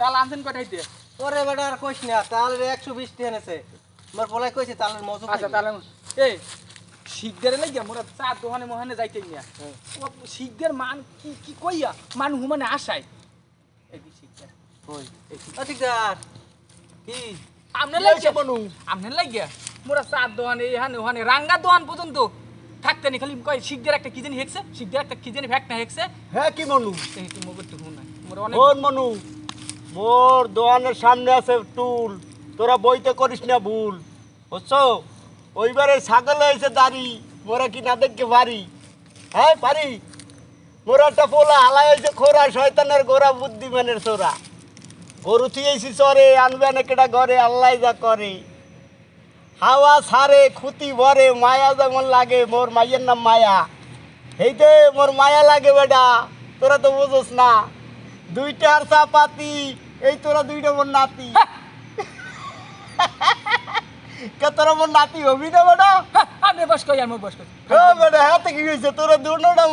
তাল আনছেন কটাইতে? ওরে বেটা আর কইস না, তালের 120 টাকা এনেছে। মোর বলাই কইছে তালের মজু আচ্ছা খাইবি। তাহলে এই শিখদের লাগিয়া মোরা চা দোকানে মহানে যাইতে নিয়া শিখদের মান কি কি কইয়া মান হুমানে আসাই এই দি শিখদের কই অধিকার কি আমনে কি লাগিয়া হইছে বনু? আমনে লাগিয়া মোরা চা দোকানে এখানে ওখানে রাঙ্গা দোকান পর্যন্ত থাকতে নি খালি কই শিখদের একটা কি জানি হেকছে শিখদের একটা কি জানি ফ্যাক্ট না হেকছে হ্যাঁ কি মনু? এই তো মগর তো হুনা মোরা অনেক কোন মনু? মোর দোকানের সামনে আছে টুল, তোরা বইতে করিস না ভুল, বুঝছো? ওইবারে ছাগল হয়েছে দাড়ি, মোরা কি না দেখতে পারি? হ্যাঁ পারি। মোরা একটা পোলা হালা হয়েছে খোরা, শয়তানের গোড়া বুদ্ধিমানের চোরা। গরু থিয়েছি চরে, আনবে না কেটা ঘরে, আল্লাহ যা করে। হাওয়া ছাড়ে খুতি ভরে, মায়া যেমন লাগে, মোর মাইয়ের নাম মায়া। এইতে মোর মায়া লাগে বেটা, তোরা তো বুঝোস না। দুইটার চাপাতি, এই তোরা দুইটা মোর নাতি। কে তোরা মোর নাতি হবি না বেটা? আপনি বস কই আর মো বস কই বেটা হাতে কি হয়েছে তোরা দুটা